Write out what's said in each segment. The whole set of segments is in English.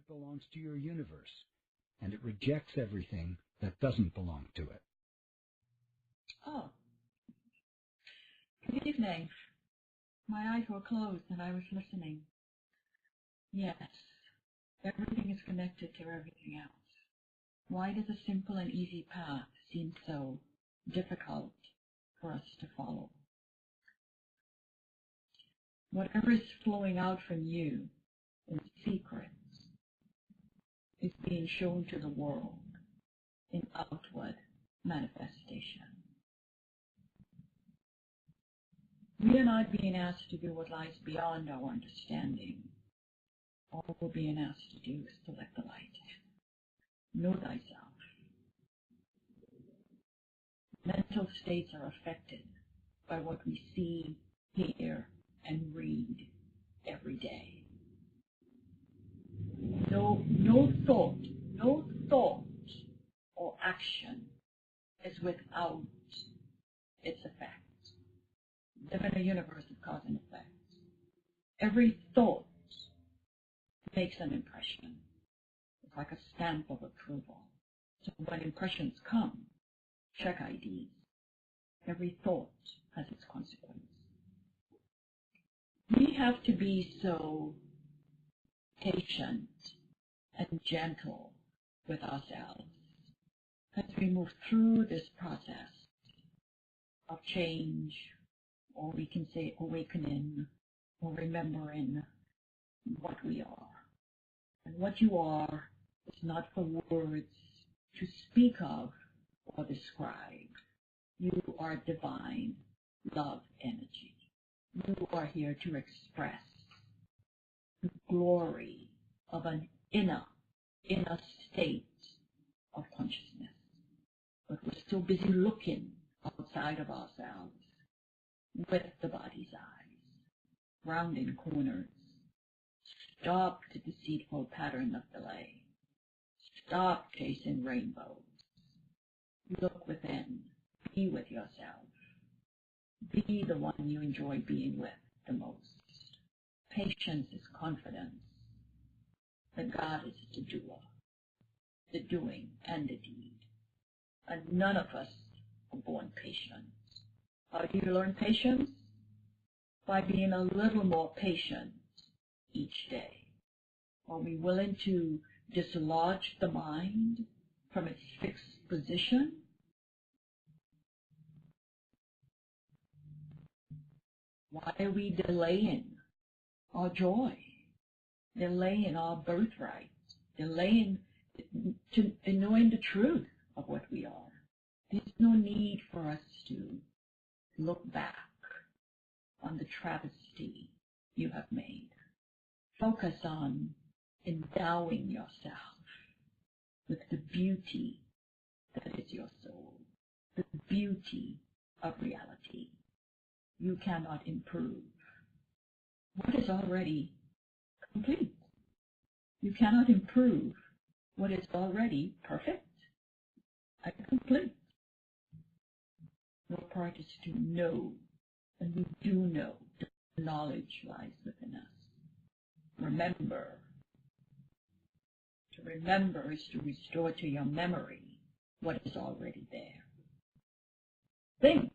it belongs to your universe, and it rejects everything that doesn't belong to it. Oh, good evening. My eyes were closed and I was listening. Yes, everything is connected to everything else. Why does a simple and easy path seem so difficult for us to follow? Whatever is flowing out from you in secret is being shown to the world in outward manifestation. We are not being asked to do what lies beyond our understanding. All we're being asked to do is to let the light in. Know thyself. Mental states are affected by what we see, hear, and read every day. No thought or action is without its effect. We live in a universe of cause and effect. Every thought makes an impression. It's like a stamp of approval. So when impressions come, check IDs. Every thought has its consequence. We have to be so patient and gentle with ourselves as we move through this process of change, or we can say awakening, or remembering what we are. And what you are is not for words to speak of or describe. You are divine love energy. You are here to express the glory of an inner state of consciousness. But we're still busy looking outside of ourselves with the body's eyes, rounding corners. Stop the deceitful pattern of delay. Stop chasing rainbows. Look within. Be with yourself. Be the one you enjoy being with the most. Patience is confidence that God is the doer, the doing and the deed. And none of us are born patient. How do you learn patience? By being a little more patient each day. Are we willing to dislodge the mind from its fixed position? Why are we delaying our joy, delaying our birthright, delaying in knowing the truth of what we are? There's no need for us to look back on the travesty you have made. Focus on endowing yourself with the beauty that is your soul, the beauty of reality. You cannot improve what is already complete. You cannot improve what is already perfect and complete. Your part is to know, and we do know that knowledge lies within us. Remember. To remember is to restore to your memory what is already there. Think.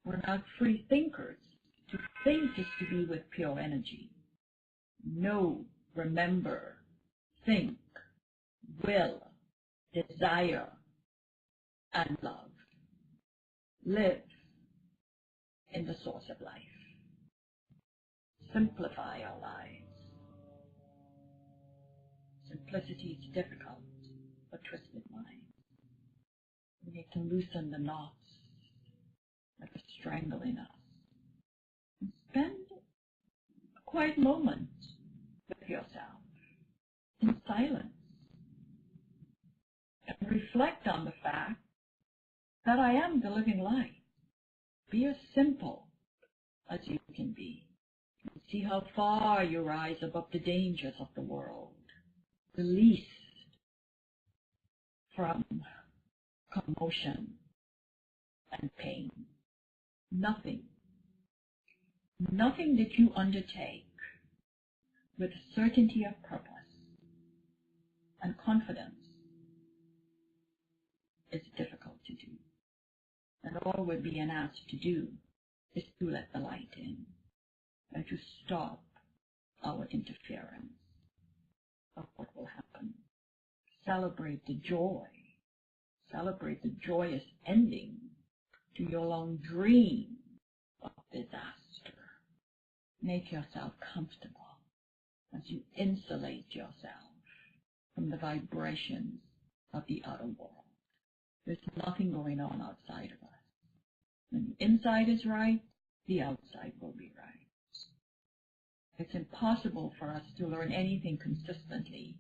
We're not free thinkers. To think is to be with pure energy. Know, remember, think, will, desire, and love. Live in the source of life. Simplify our lives. Simplicity is difficult, but twisted mind. We need to loosen the knots that are strangling us. And spend a quiet moment with yourself in silence and reflect on the fact that I am the living light. Be as simple as you can be. And see how far you rise above the dangers of the world. Released from commotion and pain. Nothing that you undertake with certainty of purpose confidence is difficult to do. And all we're being asked to do is to let the light in and to stop our interference of what will happen. Celebrate the joy. Celebrate the joyous ending to your long dream of disaster. Make yourself comfortable as you insulate yourself from the vibrations of the outer world. There's nothing going on outside of us. When the inside is right, the outside will be right. It's impossible for us to learn anything consistently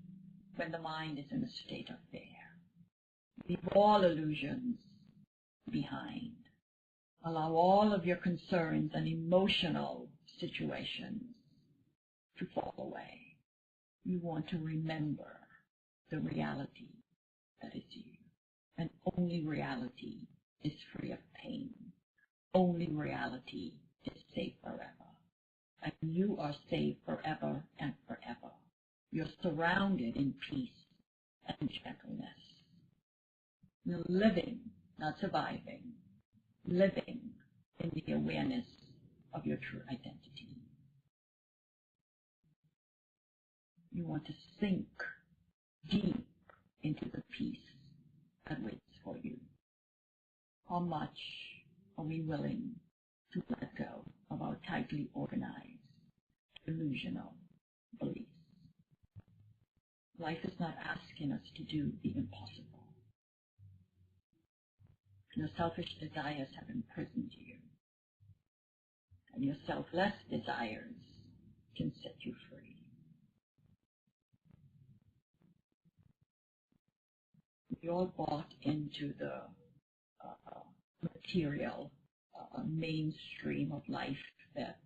when the mind is in a state of fear. Leave all illusions behind. Allow all of your concerns and emotional situations to fall away. You want to remember the reality that is you. And only reality is free of pain. Only reality is safe forever. And you are safe forever and forever. You're surrounded in peace and gentleness. You're living, not surviving, living in the awareness of your true identity. You want to sink deep into the peace that waits for you. How much are we willing to let go of our tightly organized, delusional beliefs? Life is not asking us to do the impossible. Your selfish desires have imprisoned you, and your selfless desires can set you free. We all bought into the material mainstream of life that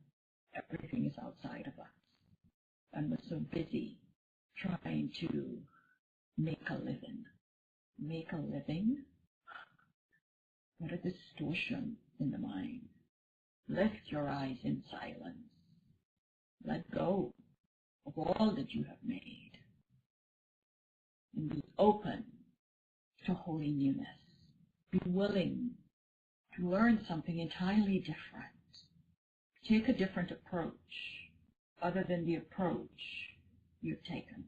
everything is outside of us, and we're so busy trying to make a living. Make a living? What a distortion in the mind. Lift your eyes in silence. Let go of all that you have made and be open to holy newness. Be willing to learn something entirely different. Take a different approach other than the approach you've taken.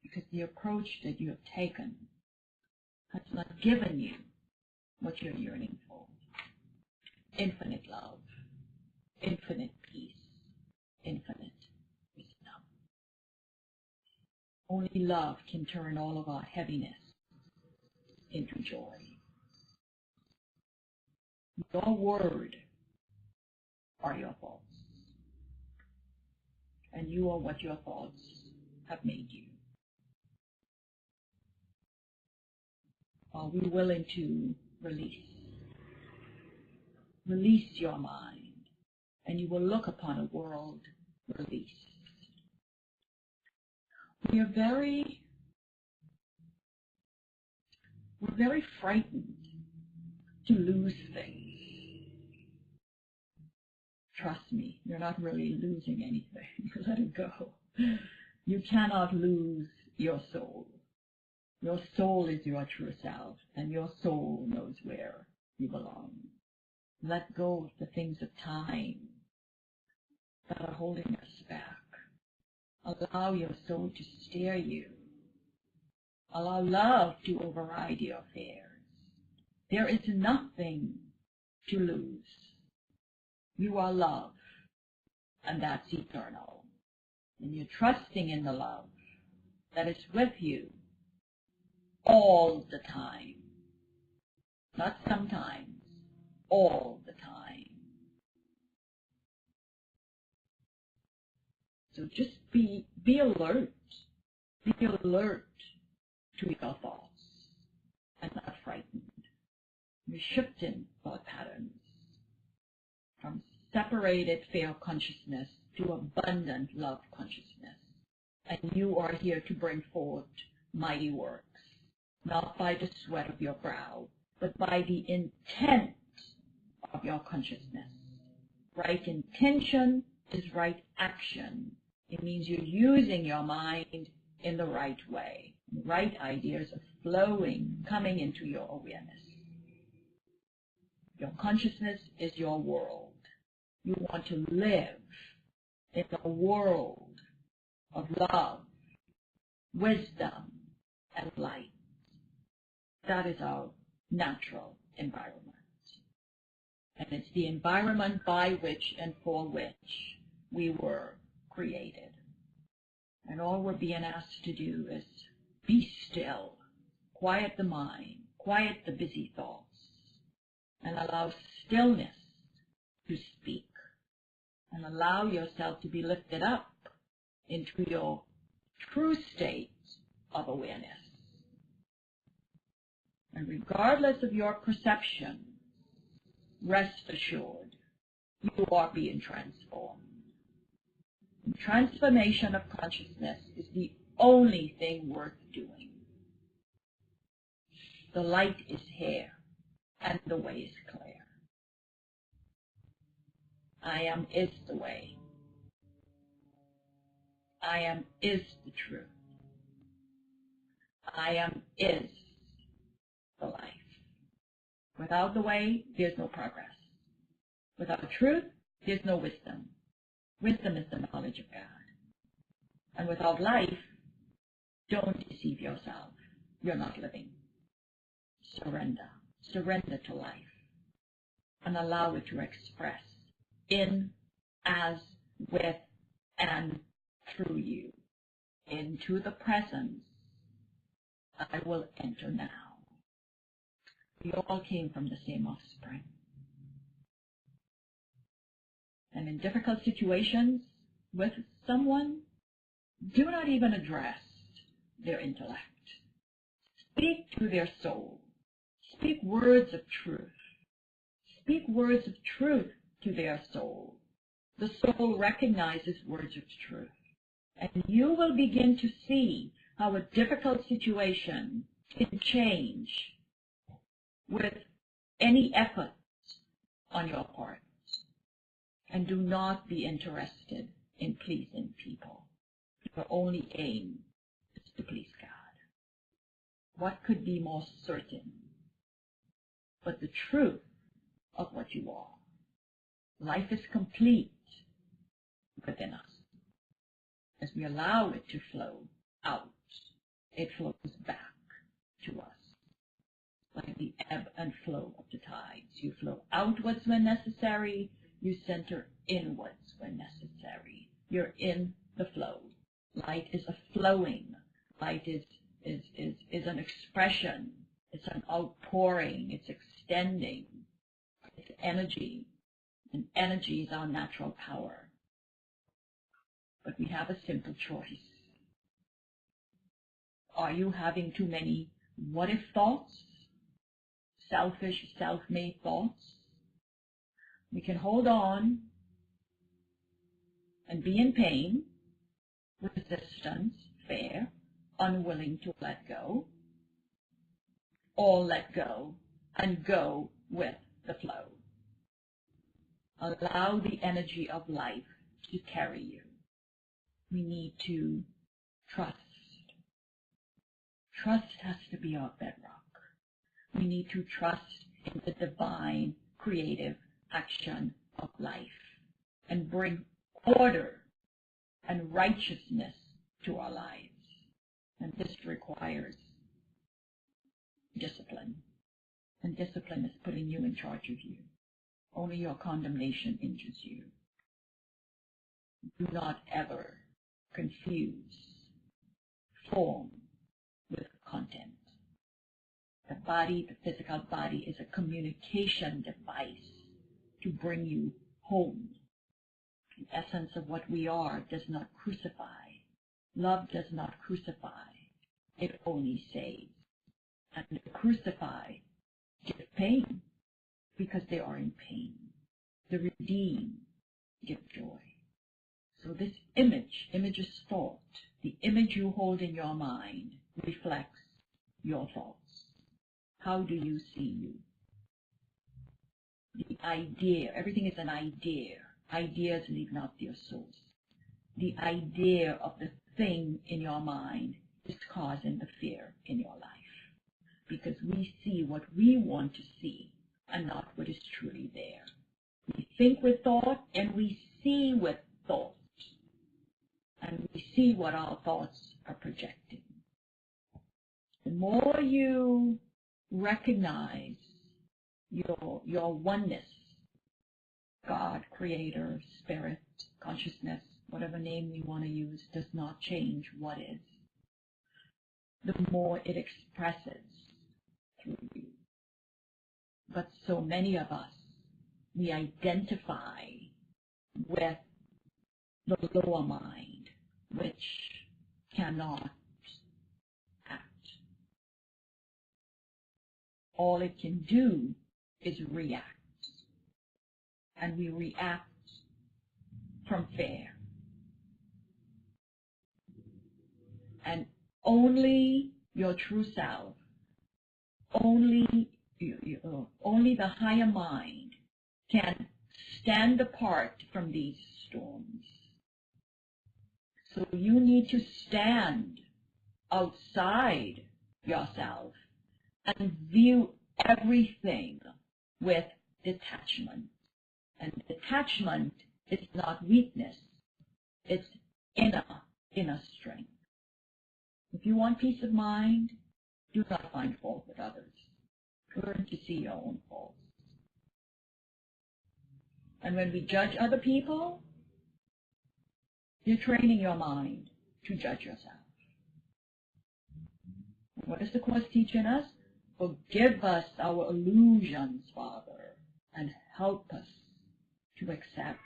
Because the approach that you have taken has not given you what you're yearning for. Infinite love, infinite peace, infinite wisdom. Only love can turn all of our heaviness into joy. Your word are your thoughts, and you are what your thoughts have made you. Are we willing to release? Release your mind, and you will look upon a world released. We're very frightened to lose things. Trust me, you're not really losing anything. Let it go. You cannot lose your soul. Your soul is your true self, and your soul knows where you belong. Let go of the things of time that are holding us back. Allow your soul to steer you. Allow love to override your fears. There is nothing to lose. You are love, and that's eternal. And you're trusting in the love that is with you all the time. Not sometimes, all the time. So just be alert. Be alert to your thoughts and not frightened. You're shifting thought patterns from separated fear consciousness to abundant love consciousness. And you are here to bring forth mighty works, not by the sweat of your brow, but by the intent of your consciousness. Right intention is right action. It means you're using your mind in the right way. Right ideas are flowing, coming into your awareness. Your consciousness is your world. You want to live in a world of love, wisdom, and light. That is our natural environment. And it's the environment by which and for which we were created. And all we're being asked to do is be still, quiet the mind, quiet the busy thoughts, and allow stillness to speak, and allow yourself to be lifted up into your true state of awareness. And regardless of your perception, rest assured, you are being transformed. And transformation of consciousness is the only thing worth doing. The light is here, and the way is clear. I am is the way. I am is the truth. I am is the life. Without the way, there's no progress. Without truth, there's no wisdom. Wisdom is the knowledge of God. And without life, don't deceive yourself. You're not living. Surrender. Surrender to life. And allow it to express in, as, with, and through you. Into the presence I will enter now. We all came from the same offspring. And in difficult situations with someone, do not even address their intellect. Speak to their soul. Speak words of truth. Speak words of truth to their soul. The soul recognizes words of truth. And you will begin to see how a difficult situation can change with any effort on your part. And do not be interested in pleasing people. Your only aim is to please God. What could be more certain but the truth of what you are? Life is complete within us. As we allow it to flow out, it flows back to us. Like the ebb and flow of the tides. You flow outwards when necessary. You center inwards when necessary. You're in the flow. Light is a flowing. Light is an expression. It's an outpouring. It's extending. It's energy. And energy is our natural power. But we have a simple choice. Are you having too many what-if thoughts? Selfish, self-made thoughts? We can hold on and be in pain, resistance, fear, unwilling to let go, or let go and go with the flow. Allow the energy of life to carry you. We need to trust. Trust has to be our bedrock. We need to trust in the divine, creative action of life and bring order and righteousness to our lives. And this requires discipline. And discipline is putting you in charge of you. Only your condemnation injures you. Do not ever confuse form with content. The body, the physical body, is a communication device to bring you home. The essence of what we are does not crucify. Love does not crucify. It only saves. And the crucified give pain because they are in pain. The redeemed give joy. So this image is thought. The image you hold in your mind reflects your thoughts. How do you see you? The idea, everything is an idea. Ideas leave not their source. The idea of the thing in your mind is causing the fear in your life. Because we see what we want to see and not what is truly there. We think with thought and we see with thought. And we see what our thoughts are projecting. The more you recognize your oneness, God, Creator, Spirit, consciousness, whatever name you want to use, does not change what is, the more it expresses through you. But so many of us, we identify with the lower mind, which cannot act. All it can do is react. And we react from fear. And only your true self, only the higher mind can stand apart from these storms. So you need to stand outside yourself and view everything with detachment. And detachment is not weakness, it's inner strength. If you want peace of mind, do not find fault with others. Learn to see your own faults. And when we judge other people, you're training your mind to judge yourself. What does the Course teach in us? Forgive us our illusions, Father, and help us to accept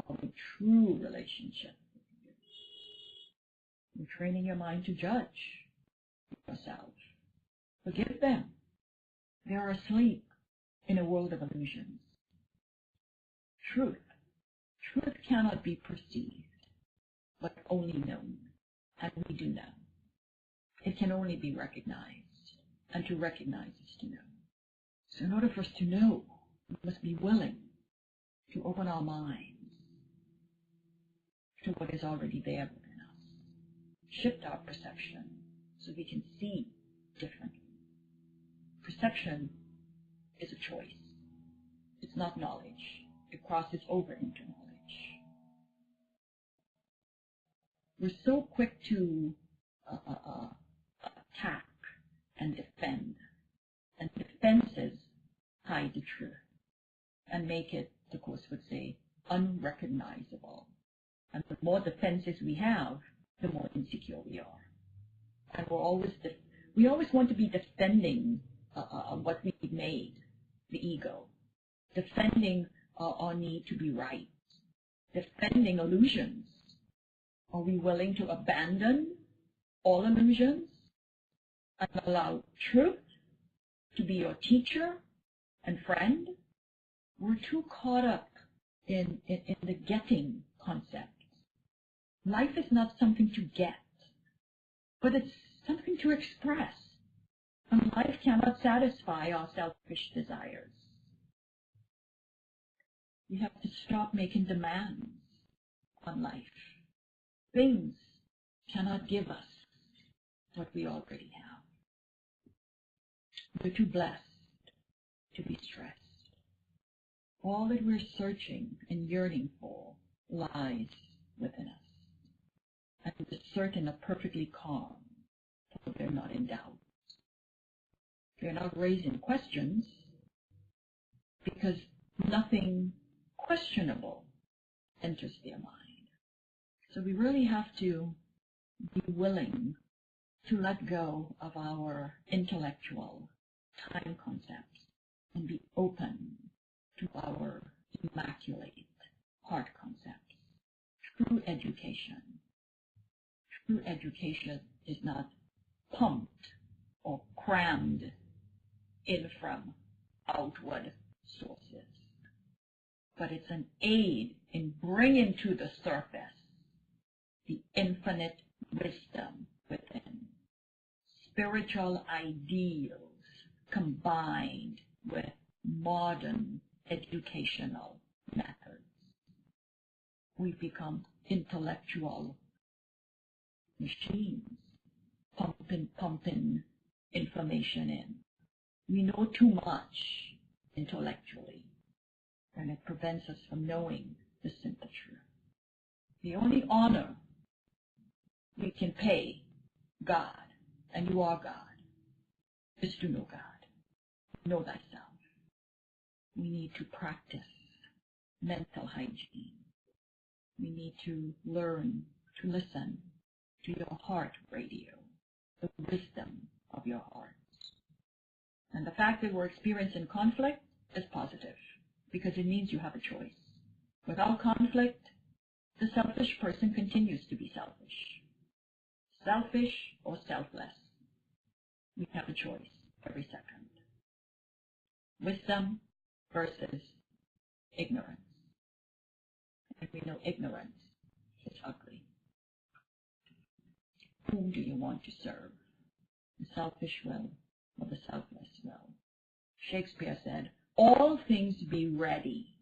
our true relationship with you. You're training your mind to judge yourself. Forgive them. They are asleep in a world of illusions. Truth cannot be perceived, but only known, and we do know. It can only be recognized, and to recognize is to know. So in order for us to know, we must be willing to open our minds to what is already there within us. Shift our perception so we can see differently. Perception is a choice. It's not knowledge. It crosses over into knowledge. We're so quick to attack and defend. And defenses hide the truth and make it, the Course would say, unrecognizable. And the more defenses we have, the more insecure we are. And we always want to be defending what we've made, the ego, defending our need to be right, defending illusions. Are we willing to abandon all illusions and allow truth to be your teacher and friend? We're too caught up in the getting concept. Life is not something to get, but it's something to express. And life cannot satisfy our selfish desires. We have to stop making demands on life. Things cannot give us what we already have. We're too blessed to be stressed. All that we're searching and yearning for lies within us. And we're certain of perfectly calm, so they're not in doubt. They're not raising questions because nothing questionable enters their mind. So we really have to be willing to let go of our intellectual time concepts and be open to our immaculate heart concepts. True education is not pumped or crammed in from outward sources, but it's an aid in bringing to the surface the infinite wisdom within. Spiritual ideals combined with modern educational methods. We become intellectual machines, pumping information in. We know too much intellectually, and it prevents us from knowing the simple truth. The only honor we can pay God, and you are God, is to know God. Know thyself. We need to practice mental hygiene. We need to learn to listen to your heart radio, the wisdom of your heart. And the fact that we're experiencing conflict is positive, because it means you have a choice. Without conflict, the selfish person continues to be selfish. Selfish or selfless. We have a choice every second. Wisdom versus ignorance. And we know ignorance is ugly. Whom do you want to serve? The selfish will or the selfless will? Shakespeare said, all things be ready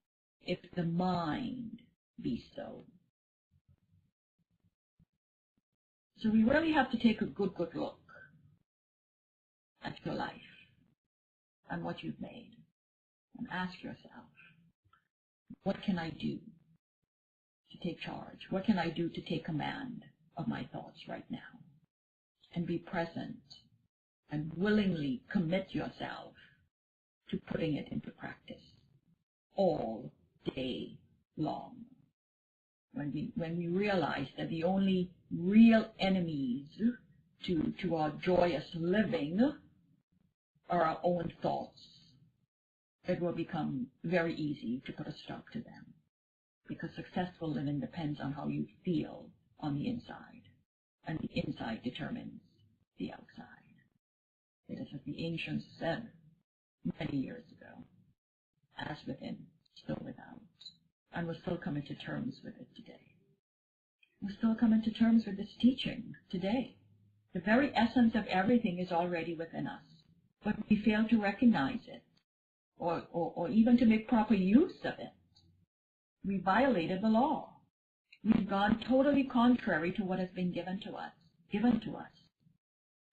if the mind be so. So we really have to take a good look at your life and what you've made and ask yourself, what can I do to take charge? What can I do to take command of my thoughts right now? And be present and willingly commit yourself to putting it into practice all day long. When we realize that the only real enemies to our joyous living are our own thoughts, it will become very easy to put a stop to them. Because successful living depends on how you feel on the inside, and the inside determines the outside. It is as the ancients said many years ago, as within, so without. And we're still coming to terms with it today. We're still coming to terms with this teaching today. The very essence of everything is already within us, but we fail to recognize it, or even to make proper use of it. We violated the law. We've gone totally contrary to what has been given to us.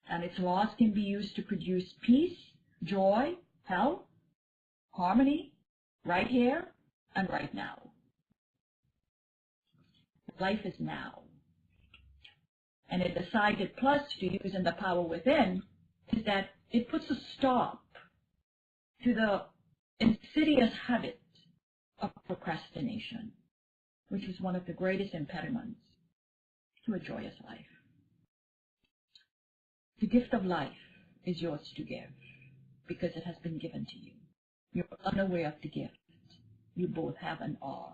And its laws can be used to produce peace, joy, health, harmony, right here and right now. Life is now. And a decided plus to using the power within is that it puts a stop to the insidious habit of procrastination, which is one of the greatest impediments to a joyous life. The gift of life is yours to give because it has been given to you. You're unaware of the gift. You both have and are,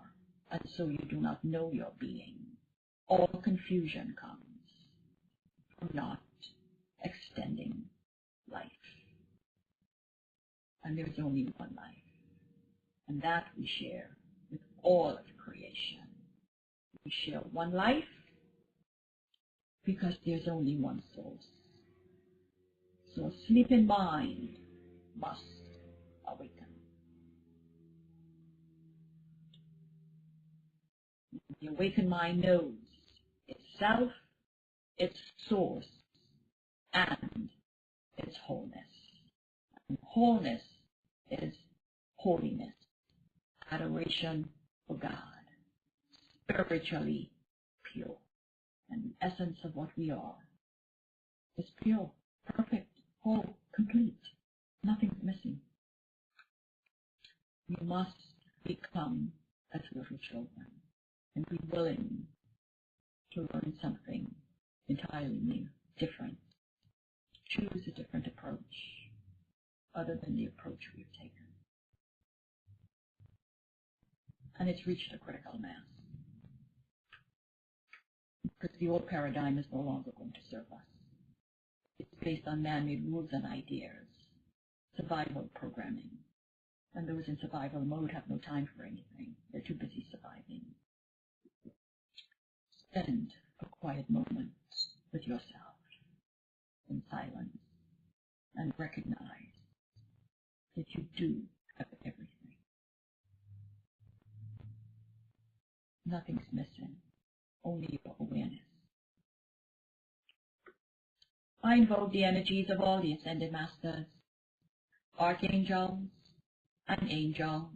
and so you do not know your being. All confusion comes from not extending life. And there is only one life. And that we share with all of creation. We share one life because there's only one source. So a sleeping mind must awaken. The awakened mind knows itself, its source, and its wholeness. And wholeness is holiness, adoration for God, spiritually pure. And the essence of what we are is pure, perfect, whole, complete. Nothing's missing. We must become as little children and be willing to learn something entirely new, different. Choose a different approach other than the approach we've taken. And it's reached a critical mass. Because the old paradigm is no longer going to serve us. It's based on man-made rules and ideas, survival programming. And those in survival mode have no time for anything. They're too busy surviving. Spend a quiet moment with yourself in silence and recognize that you do have everything. Nothing's missing, only your awareness. I invoke the energies of all the Ascended Masters, Archangels, and Angels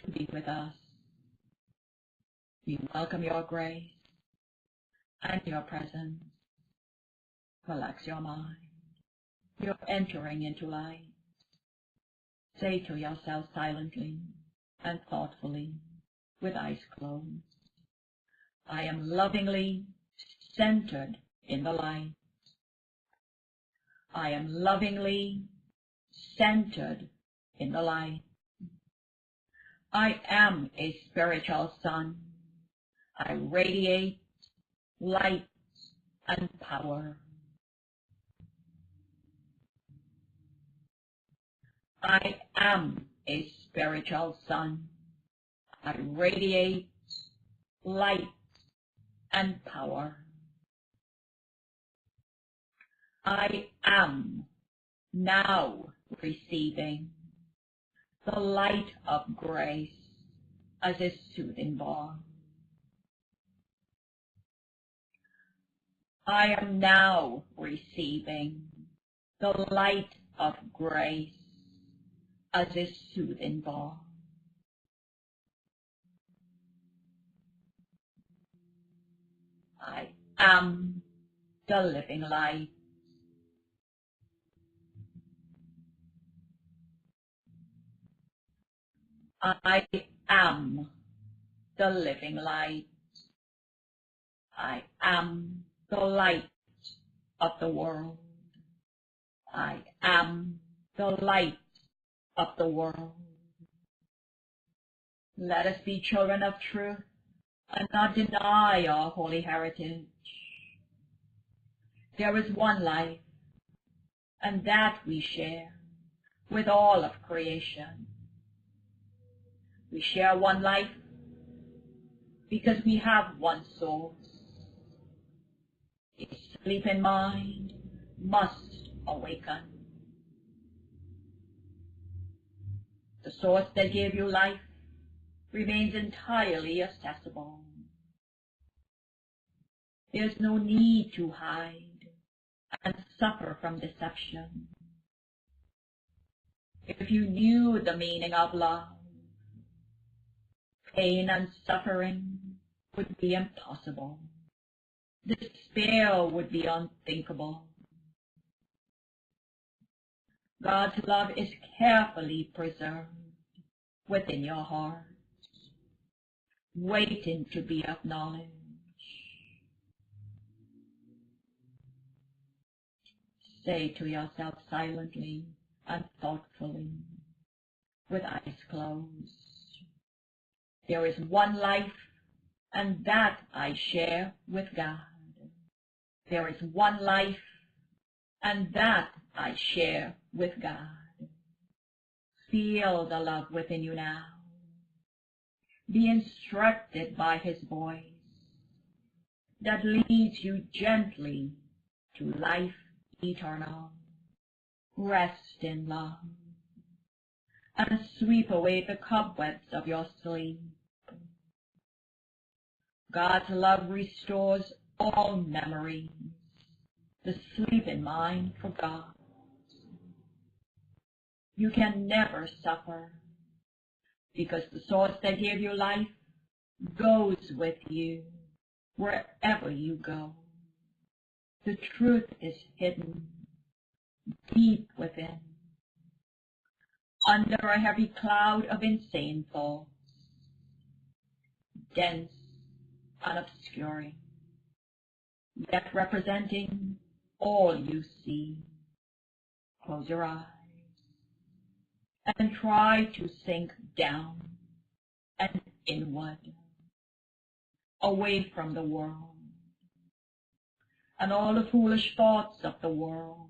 to be with us. We welcome your grace and your presence. Relax your mind. You're entering into light. Say to yourself silently and thoughtfully, with eyes closed, I am lovingly centered in the light. I am lovingly centered in the light. I am a spiritual sun. I radiate light and power. I am a spiritual sun. I radiate light and power. I am now receiving the light of grace as a soothing balm. I am now receiving the light of grace as a soothing balm. I am the living light. I am the living light. I am the light of the world. I am the light of the world. Let us be children of truth and not deny our holy heritage. There is one life, and that we share with all of creation. We share one life because we have one source. A sleeping mind must awaken. The source that gave you life remains entirely accessible. There's no need to hide and suffer from deception. If you knew the meaning of love, pain and suffering would be impossible. Despair would be unthinkable. God's love is carefully preserved within your heart, waiting to be acknowledged. Say to yourself silently and thoughtfully, with eyes closed, there is one life, and that I share with God. There is one life, and that I share with God. Feel the love within you now. Be instructed by His voice that leads you gently to life eternal. Rest in love and sweep away the cobwebs of your sleep. God's love restores all memories. The sleeping mind forgot. You can never suffer because the source that gave you life goes with you wherever you go. The truth is hidden deep within, under a heavy cloud of insane thoughts, dense and obscuring, yet representing all you see. Close your eyes and try to sink down and inward, away from the world and all the foolish thoughts of the world.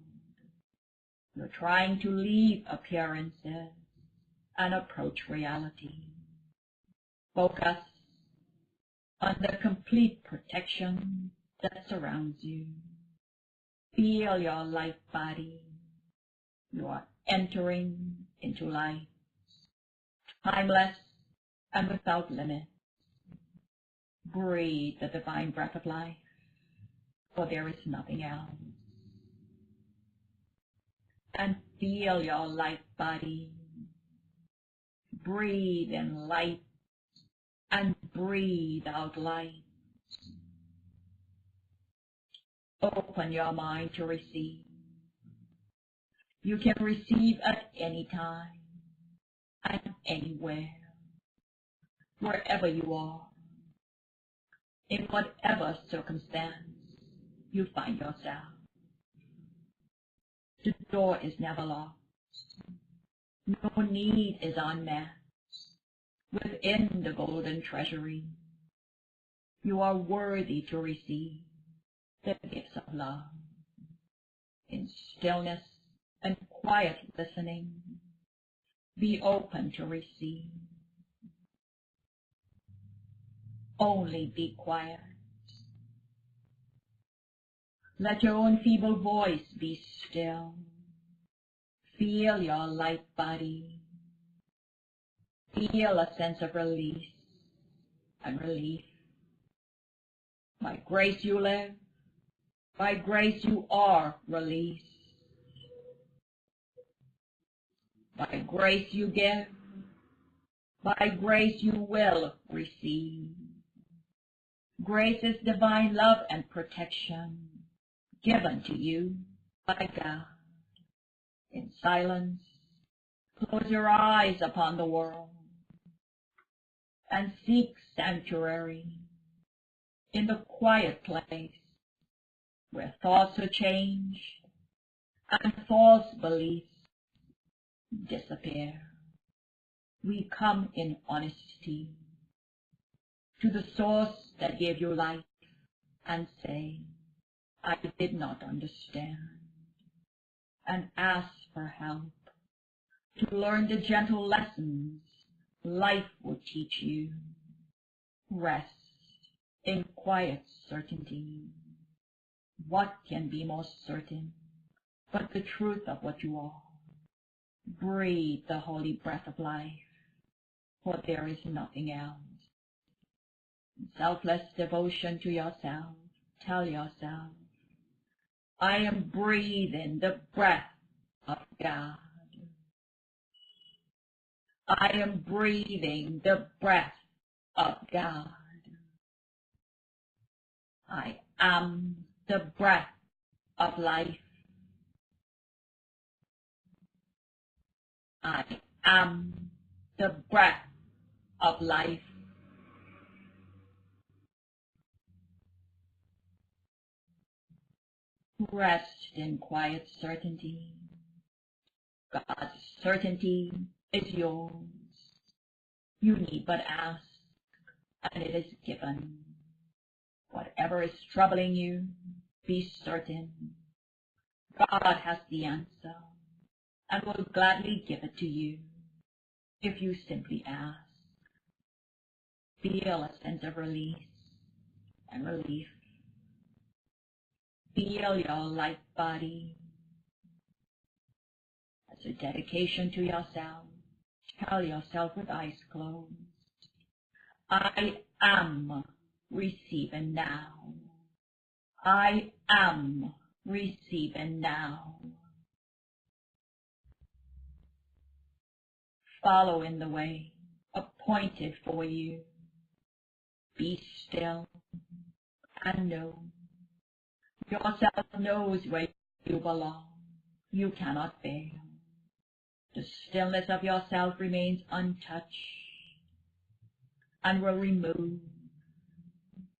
You're trying to leave appearances and approach reality. Focus on the complete protection that surrounds you. Feel your light body. You are entering into light, timeless and without limit. Breathe the divine breath of life, for there is nothing else. and feel your light body. Breathe in light and breathe out light. Open your mind to receive. You can receive at any time and anywhere, wherever you are, in whatever circumstance you find yourself. The door is never locked. No need is unmet. Within the golden treasury, you are worthy to receive the gifts of love. In stillness and quiet listening, be open to receive. Only be quiet. Let your own feeble voice be still. Feel your light body. Feel a sense of release and relief. By grace you live. By grace you are released. By grace you give. By grace you will receive. Grace is divine love and protection given to you by God. In silence, close your eyes upon the world and seek sanctuary in the quiet place where thoughts are changed and false beliefs disappear. We come in honesty to the source that gave you life and say, I did not understand, and ask for help to learn the gentle lessons life will teach you. Rest in quiet certainty. What can be more certain but the truth of what you are? Breathe the holy breath of life, for there is nothing else. In selfless devotion to yourself, tell yourself, I am breathing the breath of God. I am breathing the breath of God. I am the breath of life. I am the breath of life. Rest in quiet certainty. God's certainty is yours. You need but ask, and it is given. Whatever is troubling you, be certain. God has the answer, and will gladly give it to you if you simply ask. Feel a sense of release and relief. Feel your light body. As a dedication to yourself, tell yourself with eyes closed, I am receiving now. I am receiving now. Follow in the way appointed for you. Be still and know. Yourself knows where you belong. You cannot fail. The stillness of yourself remains untouched and will remove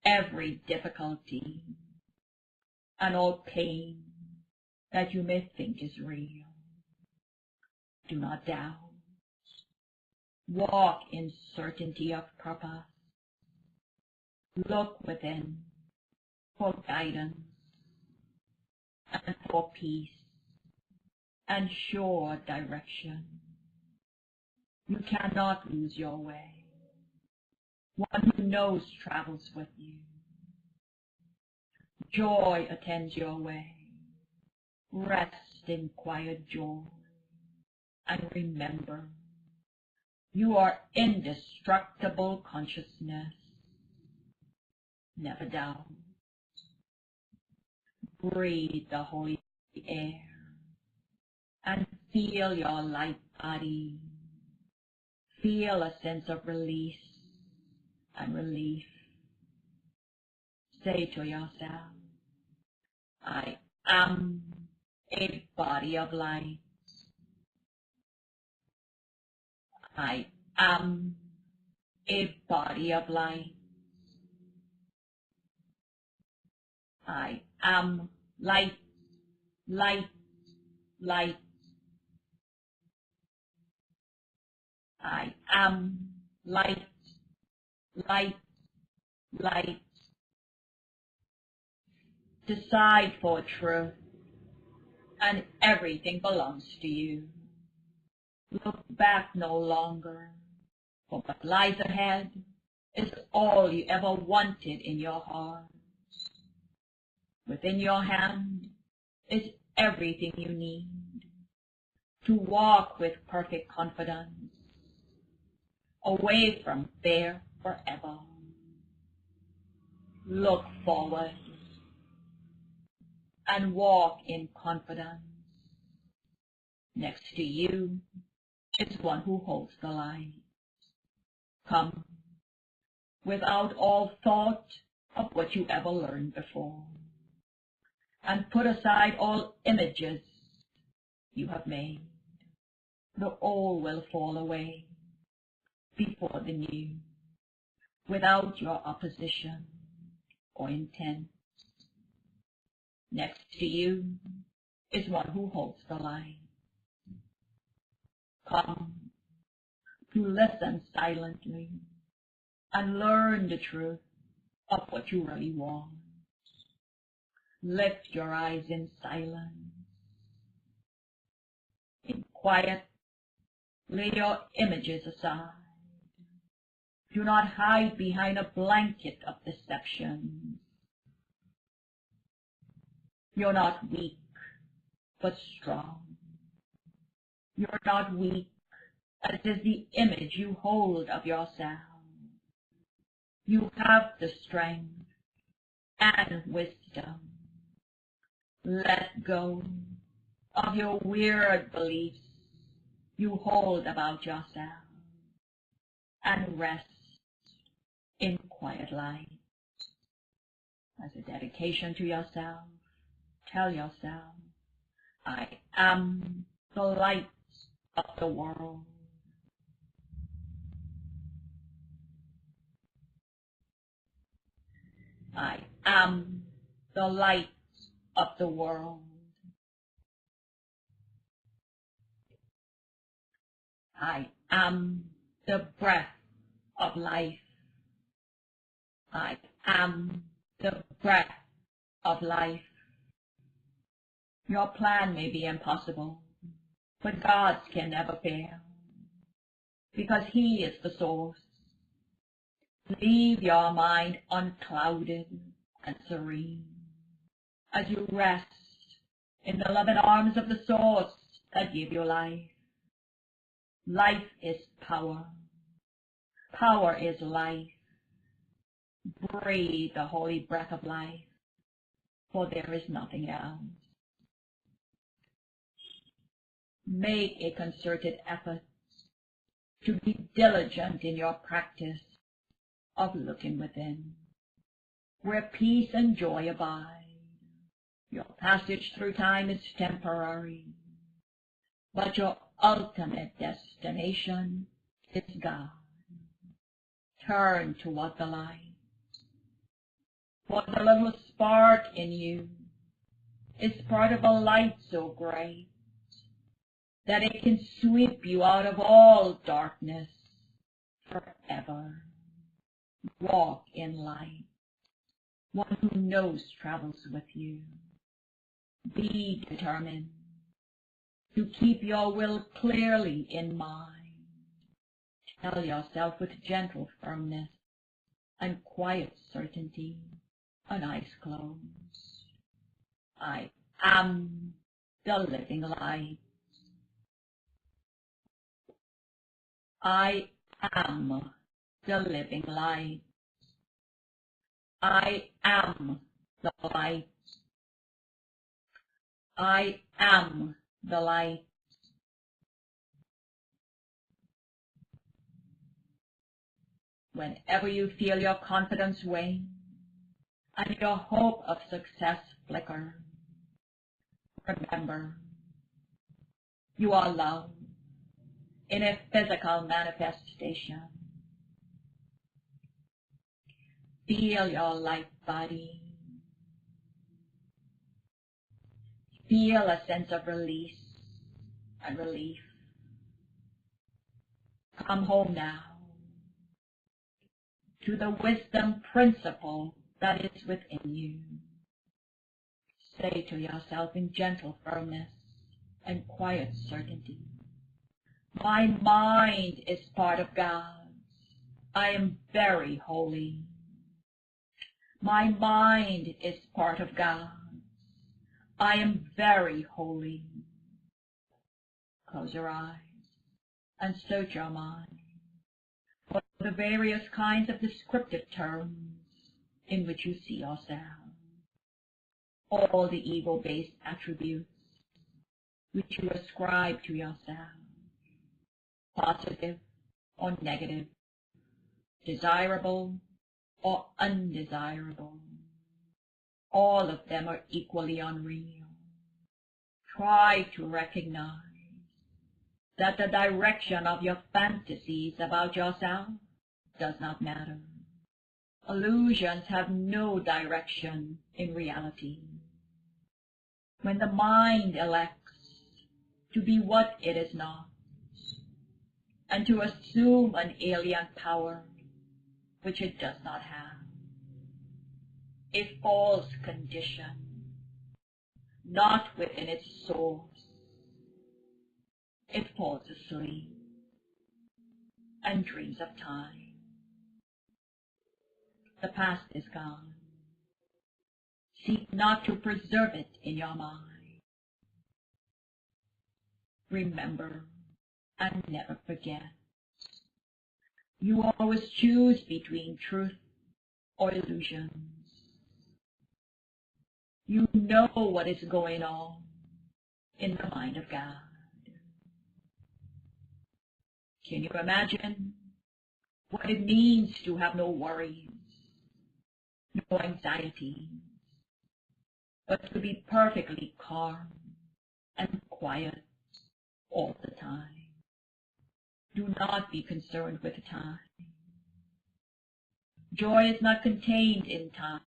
every difficulty and all pain that you may think is real. Do not doubt. Walk in certainty of purpose. Look within for guidance and for peace and sure direction. You cannot lose your way. One who knows travels with you. Joy attends your way. Rest in quiet joy. And remember, you are indestructible consciousness. Never doubt. Breathe the holy air and feel your light body. Feel a sense of release and relief. Say to yourself, I am a body of light. I am a body of light. I am light, light, light. I am light, light, light. Decide for truth, and everything belongs to you. Look back no longer, for what lies ahead is all you ever wanted in your heart. Within your hand is everything you need to walk with perfect confidence, away from fear forever. Look forward and walk in confidence. Next to you is one who holds the light. Come, without all thought of what you ever learned before, and put aside all images you have made. The old will fall away before the new, without your opposition or intent. Next to you is one who holds the light. Come to listen silently and learn the truth of what you really want. Lift your eyes in silence. In quiet, lay your images aside. Do not hide behind a blanket of deception. You're not weak, but strong. You're not weak, as is the image you hold of yourself. You have the strength and wisdom. Let go of your weird beliefs you hold about yourself and rest in quiet light. As a dedication to yourself, tell yourself, I am the light of the world. I am the light of the world. I am the breath of life. I am the breath of life. Your plan may be impossible, but God's can never fail, because He is the source. Leave your mind unclouded and serene as you rest in the loving arms of the source that gave you life. Life is power. Power is life. Breathe the holy breath of life, for there is nothing else. Make a concerted effort to be diligent in your practice of looking within, where peace and joy abide. Your passage through time is temporary, but your ultimate destination is God. Turn toward the light, for the little spark in you is part of a light so great that it can sweep you out of all darkness forever. Walk in light. One who knows travels with you. Be determined to keep your will clearly in mind. Tell yourself with gentle firmness and quiet certainty, an eyes closed, I am the living light. I am the living light. I am the light. I am the light. Whenever you feel your confidence wane and your hope of success flicker, remember, you are love in a physical manifestation. Feel your light body. Feel a sense of release and relief. Come home now to the wisdom principle that is within you. Say to yourself in gentle firmness and quiet certainty, my mind is part of God's. I am very holy. My mind is part of God's. I am very holy. Close your eyes and search your mind for the various kinds of descriptive terms in which you see yourself. All the ego-based attributes which you ascribe to yourself, positive or negative, desirable or undesirable, all of them are equally unreal. Try to recognize that the direction of your fantasies about yourself does not matter. Illusions have no direction in reality. When the mind elects to be what it is not, and to assume an alien power which it does not have, a false condition, not within its source, it falls asleep and dreams of time. The past is gone. Seek not to preserve it in your mind. Remember and never forget. You always choose between truth or illusions. You know what is going on in the mind of God. Can you imagine what it means to have no worries, no anxieties, but to be perfectly calm and quiet all the time? Do not be concerned with time. Joy is not contained in time.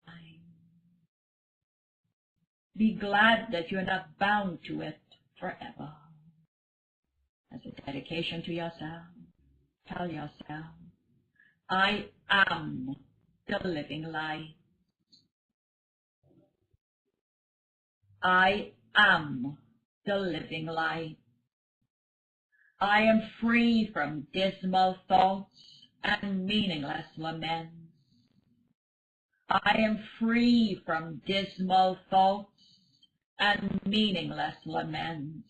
Be glad that you are not bound to it forever. As a dedication to yourself, tell yourself, I am the living light. I am the living light. I am free from dismal thoughts and meaningless laments. I am free from dismal thoughts and meaningless laments.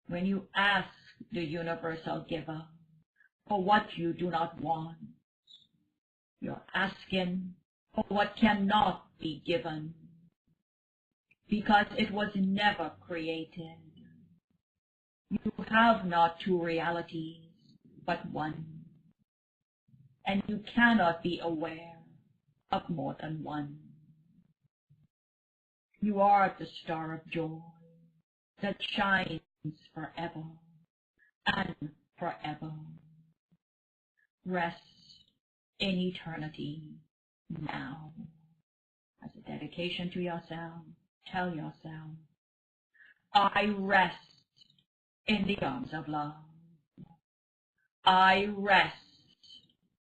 When you ask the universal giver for what you do not want, you're asking for what cannot be given, because it was never created. You have not two realities, but one, and you cannot be aware of more than one. You are the star of joy that shines forever and forever. Rest in eternity now. As a dedication to yourself, tell yourself, I rest in the arms of love. I rest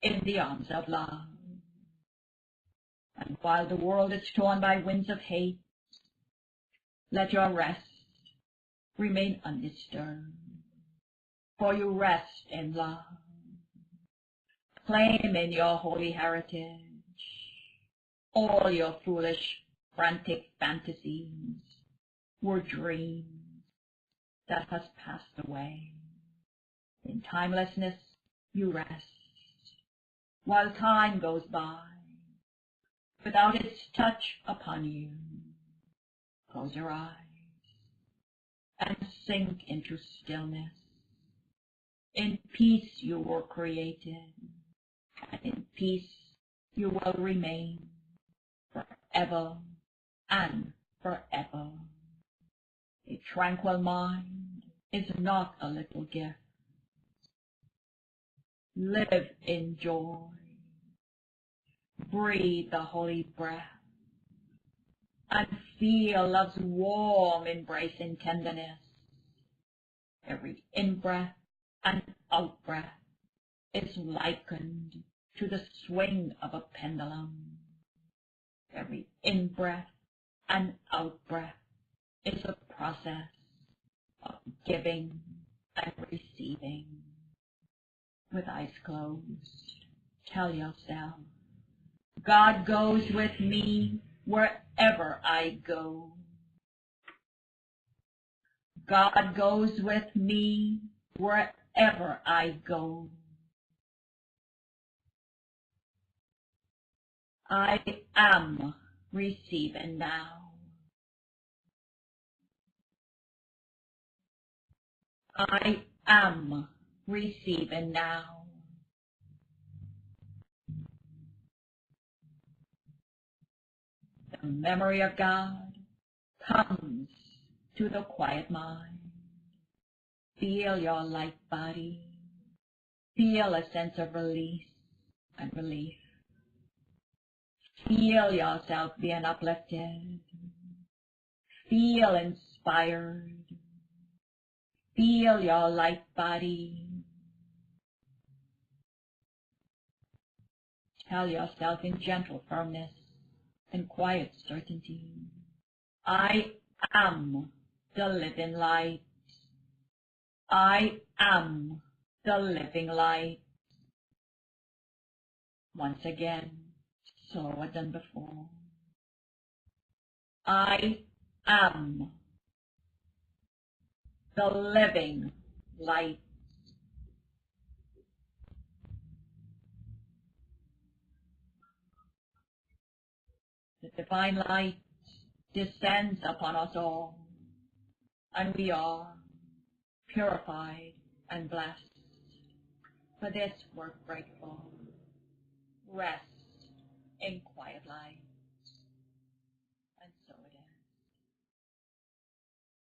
in the arms of love. And while the world is torn by winds of hate, let your rest remain undisturbed, for you rest in love. Claim in your holy heritage all your foolish, frantic fantasies were dreams that has passed away. In timelessness you rest, while time goes by without its touch upon you. Close your eyes and sink into stillness. In peace you were created, and in peace you will remain forever and forever. A tranquil mind is not a little gift. Live in joy. Breathe the holy breath, and feel love's warm embrace and tenderness. Every in-breath and out-breath is likened to the swing of a pendulum. Every in-breath and out-breath is a process of giving and receiving. With eyes closed, tell yourself, God goes with me wherever I go. God goes with me wherever I go. I am receiving now. I am receiving now. The memory of God comes to the quiet mind. Feel your light body. Feel a sense of release and relief. Feel yourself being uplifted. Feel inspired. Feel your light body. Tell yourself in gentle firmness and quiet certainty, I am the living light. I am the living light. Once again, slower than before. I am the living light. The divine light descends upon us all, and we are purified and blessed. For this we're grateful. Rest in quiet light.